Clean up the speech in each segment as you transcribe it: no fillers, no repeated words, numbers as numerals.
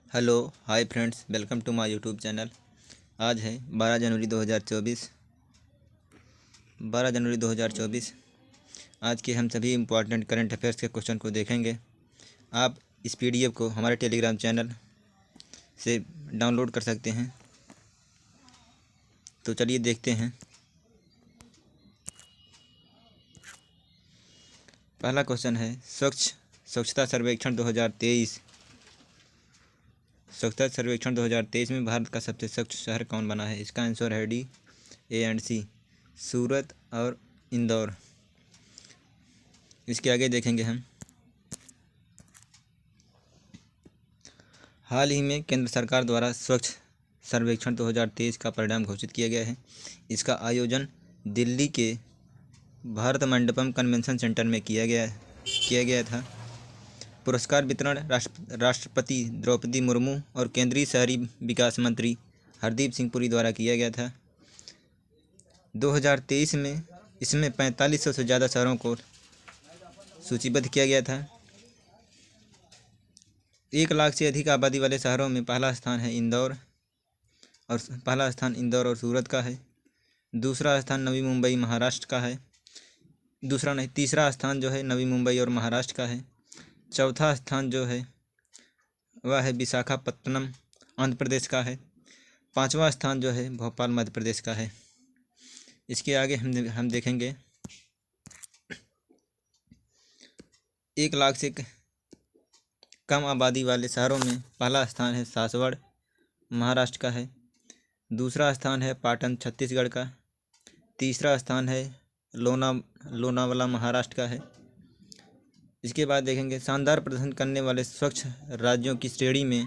Hello hi friends, welcome to my YouTube channel. आज है 12 जनवरी 2024। आज के हम सभी इम्पोर्टेंट करंट अफेयर्स के क्वेश्चन को देखेंगे। आप इस पीडीएफ को हमारे टेलीग्राम चैनल से डाउनलोड कर सकते हैं। तो चलिए देखते हैं। पहला क्वेश्चन है स्वच्छता सर्वेक्षण 2023। स्वच्छता सर्वेक्षण 2023 में भारत का सबसे स्वच्छ शहर कौन बना है? इसका आंसर है डी, ए एंड सी, सूरत और इंदौर। इसके आगे देखेंगे हम। हाल ही में केंद्र सरकार द्वारा स्वच्छ सर्वेक्षण 2023 का परिणाम घोषित किया गया है। इसका आयोजन दिल्ली के भारत मंडपम कन्वेंशन सेंटर में किया गया था। पुरस्कार वितरण राष्ट्रपति द्रौपदी मुर्मू और केंद्रीय शहरी विकास मंत्री हरदीप सिंह पुरी द्वारा किया गया था। 2023 में इसमें 4500 से ज़्यादा शहरों को सूचीबद्ध किया गया था। 1 लाख से अधिक आबादी वाले शहरों में पहला स्थान इंदौर और सूरत का है। दूसरा स्थान नवी मुंबई महाराष्ट्र का है। तीसरा स्थान जो है नवी मुंबई और महाराष्ट्र का है। चौथा स्थान जो है वह है विशाखापत्तनम आंध्र प्रदेश का है। 5वां स्थान जो है भोपाल मध्य प्रदेश का है। इसके आगे हम देखेंगे। 1 लाख से कम आबादी वाले शहरों में पहला स्थान है सासवड़ महाराष्ट्र का है। दूसरा स्थान है पाटन छत्तीसगढ़ का। तीसरा स्थान है लोनावाला महाराष्ट्र का है। इसके बाद देखेंगे शानदार प्रदर्शन करने वाले स्वच्छ राज्यों की श्रेणी में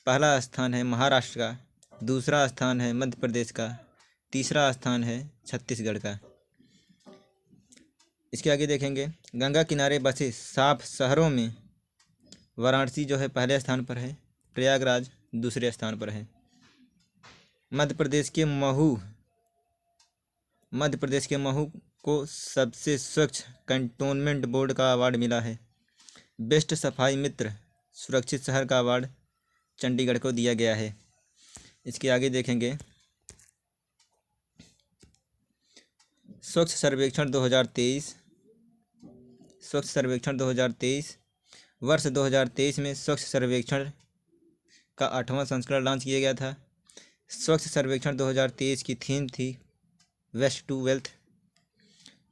पहला स्थान है महाराष्ट्र का। दूसरा स्थान है मध्य प्रदेश का। तीसरा स्थान है छत्तीसगढ़ का। इसके आगे देखेंगे। गंगा किनारे बसे साफ शहरों में वाराणसी जो है पहले स्थान पर है। प्रयागराज दूसरे स्थान पर है। मध्य प्रदेश के महू को सबसे स्वच्छ कंटोनमेंट बोर्ड का अवार्ड मिला है। बेस्ट सफाई मित्र सुरक्षित शहर का अवार्ड चंडीगढ़ को दिया गया है। इसके आगे देखेंगे। स्वच्छ सर्वेक्षण 2023 वर्ष 2023 में स्वच्छ सर्वेक्षण का 8वां संस्करण लॉन्च किया गया था। स्वच्छ सर्वेक्षण 2023 की थीम थी वेस्ट टू वेल्थ।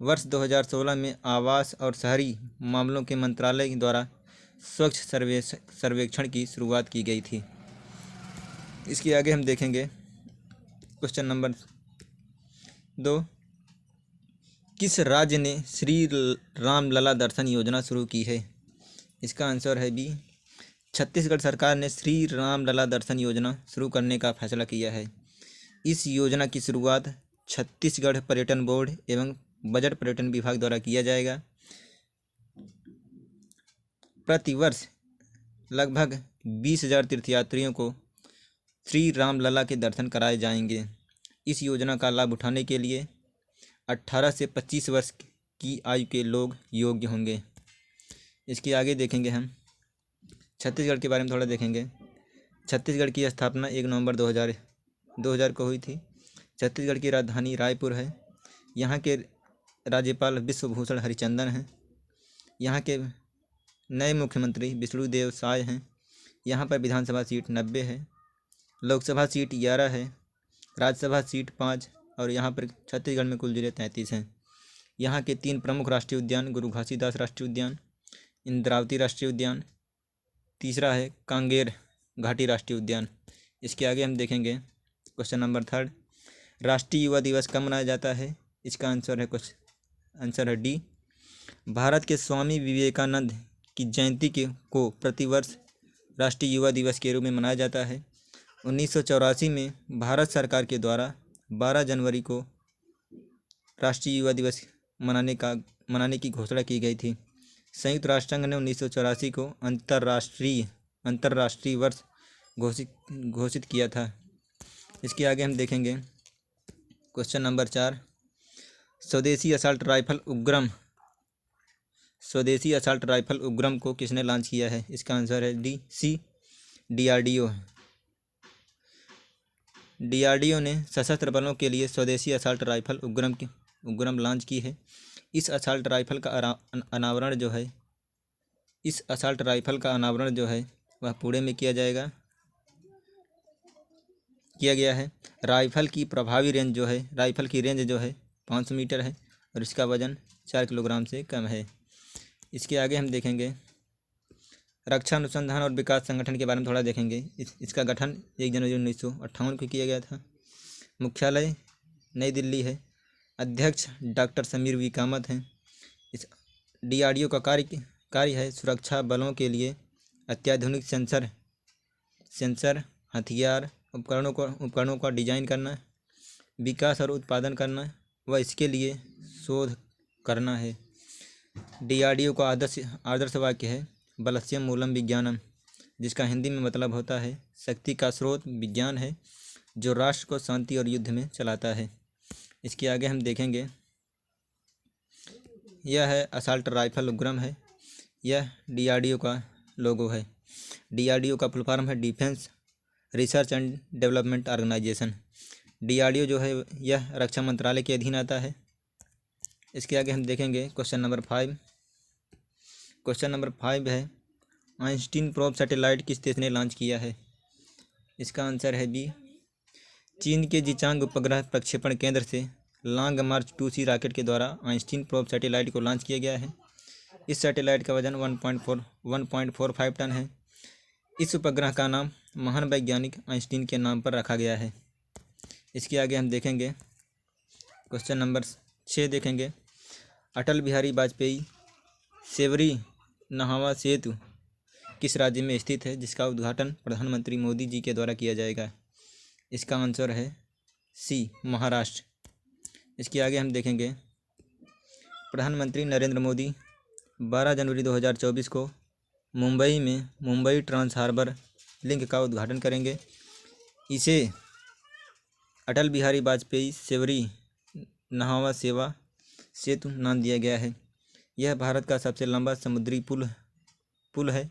वर्ष 2016 में आवास और शहरी मामलों के मंत्रालय द्वारा स्वच्छ सर्वेक्षण की शुरुआत की गई थी। इसके आगे हम देखेंगे। Question number 2। किस राज्य ने श्री राम लला दर्शन योजना शुरू की है? इसका आंसर है बी, छत्तीसगढ़ सरकार ने श्री राम लला दर्शन योजना शुरू करने का फैसला किया है। इस योजना की शुरुआत छत्तीसगढ़ पर्यटन बोर्ड एवं बजट पर्यटन विभाग द्वारा किया जाएगा। प्रतिवर्ष लगभग 20,000 तीर्थयात्रियों को श्री राम लला के दर्शन कराए जाएंगे। इस योजना का लाभ उठाने के लिए 18 से 25 वर्ष की आयु के लोग योग्य होंगे। इसके आगे देखेंगे हम। छत्तीसगढ़ के बारे में थोड़ा देखेंगे। छत्तीसगढ़ की स्थापना 1 नवंबर 2000 को हुई थी। छत्तीसगढ़ की राजधानी रायपुर है। यहाँ के राज्यपाल विश्वभूषण हरिचंदन हैं। यहाँ के नए मुख्यमंत्री विष्णुदेव साय हैं। यहाँ पर विधानसभा सीट 90 है। लोकसभा सीट 11 है। राज्यसभा सीट 5 और यहाँ पर छत्तीसगढ़ में कुल जिले 33 हैं। यहाँ के 3 प्रमुख राष्ट्रीय उद्यान गुरु घासीदास राष्ट्रीय उद्यान, इंद्रावती राष्ट्रीय उद्यान, तीसरा है कांगेर घाटी राष्ट्रीय उद्यान। इसके आगे हम देखेंगे। Question number 3। राष्ट्रीय युवा दिवस कब मनाया जाता है? इसका आंसर है डी, भारत के स्वामी विवेकानंद की जयंती को प्रतिवर्ष राष्ट्रीय युवा दिवस के रूप में मनाया जाता है। 1984 में भारत सरकार के द्वारा 12 जनवरी को राष्ट्रीय युवा दिवस मनाने की घोषणा की गई थी। संयुक्त राष्ट्र संघ ने 1984 को अंतर्राष्ट्रीय वर्ष घोषित किया था। इसके आगे हम देखेंगे। Question number 4। स्वदेशी असॉल्ट राइफल उग्रम को किसने लॉन्च किया है? इसका आंसर है डी, सी, डीआरडीओ ने सशस्त्र बलों के लिए स्वदेशी असॉल्ट राइफल उग्रम लॉन्च की है। इस असॉल्ट राइफल का अनावरण जो है वह पुणे में किया गया है। राइफल की रेंज जो है 500 मीटर है और इसका वजन 4 किलोग्राम से कम है। इसके आगे हम देखेंगे रक्षा अनुसंधान और विकास संगठन के बारे में थोड़ा देखेंगे। इसका गठन 1 जनवरी 1958 को किया गया था। मुख्यालय नई दिल्ली है। अध्यक्ष डॉक्टर समीर वी कामत हैं। इस डीआरडीओ का कार्य है सुरक्षा बलों के लिए अत्याधुनिक सेंसर हथियार उपकरणों का डिजाइन करना, विकास और उत्पादन करना व इसके लिए शोध करना है। डीआरडीओ का आदर्श वाक्य है बलस्यम मूलम विज्ञानम, जिसका हिंदी में मतलब होता है शक्ति का स्रोत विज्ञान है जो राष्ट्र को शांति और युद्ध में चलाता है। इसके आगे हम देखेंगे यह है असॉल्ट राइफल उग्रम है। यह डीआरडीओ का लोगो है। डीआरडीओ का फुल फॉर्म है defence research and development organisation. DRDO जो है यह रक्षा मंत्रालय के अधीन आता है। इसके आगे हम देखेंगे क्वेश्चन नंबर 5। क्वेश्चन नंबर 5 है आइंस्टीन प्रोब सैटेलाइट किस देश ने लॉन्च किया है? इसका आंसर है बी, चीन के जिचांग उपग्रह प्रक्षेपण केंद्र से लॉन्ग मार्च 2C रॉकेट के द्वारा आइंस्टीन प्रोब सैटेलाइट को लॉन्च किया गया है। इस सैटेलाइट का वजन 1.45 टन है। इस उपग्रह का नाम महान वैज्ञानिक आइंस्टीन के नाम पर रखा गया है। इसके आगे हम देखेंगे क्वेश्चन नंबर 6 देखेंगे अटल बिहारी वाजपेयी सेवरी नहावा सेतु किस राज्य में स्थित है जिसका उद्घाटन प्रधानमंत्री मोदी जी के द्वारा किया जाएगा? इसका आंसर है सी, महाराष्ट्र। इसके आगे हम देखेंगे प्रधानमंत्री नरेंद्र मोदी 12 जनवरी 2024 को मुंबई में मुंबई ट्रांस हार्बर लिंक का उद्घाटन करेंगे। इसे अटल बिहारी वाजपेयी सेवरी नहावा सेतु नाम दिया गया है। यह भारत का सबसे लंबा समुद्री पुल है।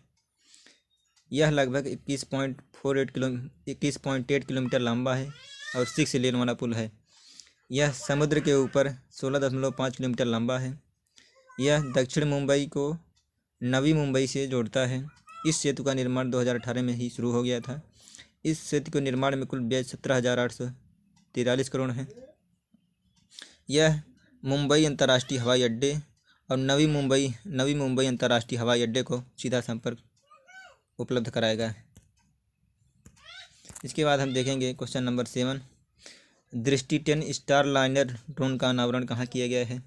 यह लगभग 21.8 किलोमीटर लंबा है और 6 लेन वाला पुल है। यह समुद्र के ऊपर 16.5 किलोमीटर लंबा है। यह दक्षिण मुंबई को नवी मुंबई से जोड़ता है। इस सेतु का निर्माण 2018 में ही शुरू हो गया था। इस सेतु के निर्माण में कुल व्यय 17,843 करोड़ है। यह मुंबई अंतर्राष्ट्रीय हवाई अड्डे और नवी मुंबई अंतर्राष्ट्रीय हवाई अड्डे को सीधा संपर्क उपलब्ध कराएगा। इसके बाद हम देखेंगे क्वेश्चन नंबर 7 दृष्टि 10 स्टार लाइनर ड्रोन का अनावरण कहाँ किया गया है?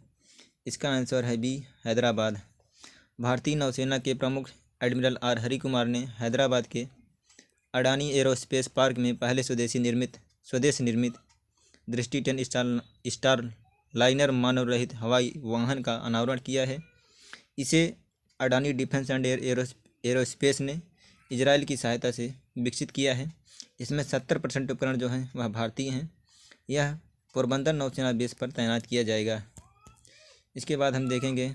इसका आंसर है बी, हैदराबाद। भारतीय नौसेना के प्रमुख एडमिरल आर हरि कुमार ने हैदराबाद के अडानी एरोस्पेस पार्क में पहले स्वदेश निर्मित दृष्टि 10 स्टार लाइनर मानव रहित हवाई वाहन का अनावरण किया है। इसे अडानी डिफेंस एंड एरोस्पेस ने इजराइल की सहायता से विकसित किया है। इसमें 70% उपकरण जो हैं वह भारतीय हैं। यह पोरबंदर नौसेना बेस पर तैनात किया जाएगा। इसके बाद हम देखेंगे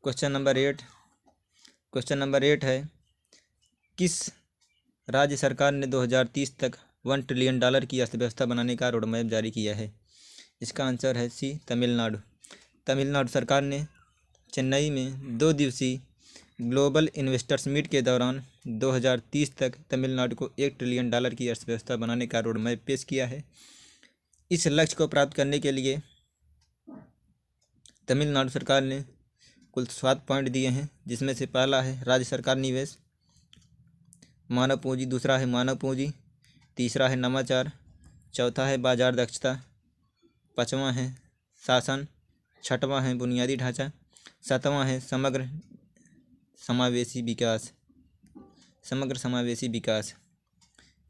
क्वेश्चन नंबर 8 है किस राज्य सरकार ने 2030 तक $1 ट्रिलियन की अर्थव्यवस्था बनाने का रोड मैप जारी किया है? इसका आंसर है सी, तमिलनाडु। तमिलनाडु सरकार ने चेन्नई में 2 दिवसीय ग्लोबल इन्वेस्टर्स मीट के दौरान 2030 तक तमिलनाडु को $1 ट्रिलियन की अर्थव्यवस्था बनाने का रोड मैप पेश किया है। इस लक्ष्य को प्राप्त करने के लिए तमिलनाडु सरकार ने कुल 7 पॉइंट दिए हैं, जिसमें से पहला है राज्य सरकार निवेश, मानव पूंजी, दूसरा है मानव पूंजी, तीसरा है नवाचार, चौथा है बाजार दक्षता, पाँचवां है शासन, छठवां है बुनियादी ढांचा, सातवां है समग्र समावेशी विकास।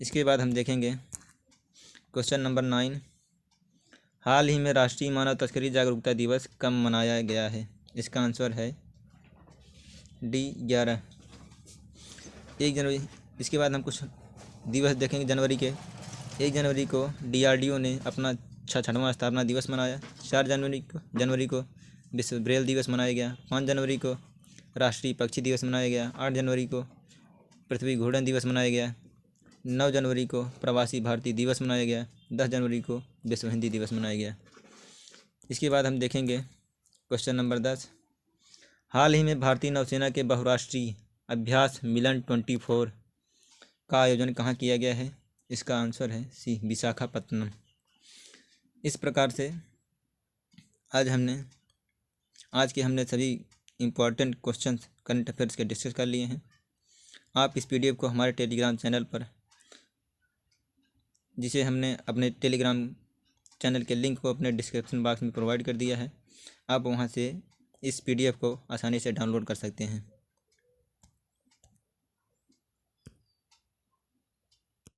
इसके बाद हम देखेंगे क्वेश्चन नंबर 9 हाल ही में राष्ट्रीय मानव तस्करी जागरूकता दिवस कब मनाया गया है? इसका आंसर है डी, 11 जनवरी। इसके बाद हम कुछ दिवस देखेंगे जनवरी के। 1 जनवरी को डीआरडीओ ने अपना 66वां स्थापना दिवस मनाया। 4 जनवरी को विश्व ब्रेल दिवस मनाया गया। 5 जनवरी को राष्ट्रीय पक्षी दिवस मनाया गया। 8 जनवरी को पृथ्वी घूर्णन दिवस मनाया गया। 9 जनवरी को प्रवासी भारतीय दिवस मनाया गया। 10 जनवरी को विश्व हिंदी दिवस मनाया गया। इसके बाद हम देखेंगे क्वेश्चन नंबर 10। हाल ही में भारतीय नौसेना के बहुराष्ट्रीय अभ्यास मिलन 24 का आयोजन कहाँ किया गया है? इसका आंसर है सी, विशाखापत्तनम। इस प्रकार से आज के हमने सभी इम्पोर्टेंट क्वेश्चन करंट अफेयर्स के डिस्कस कर लिए हैं। आप इस PDF को हमारे टेलीग्राम चैनल पर, जिसे हमने अपने टेलीग्राम चैनल के लिंक को अपने डिस्क्रिप्शन बॉक्स में प्रोवाइड कर दिया है, आप वहां से इस PDF को आसानी से डाउनलोड कर सकते हैं।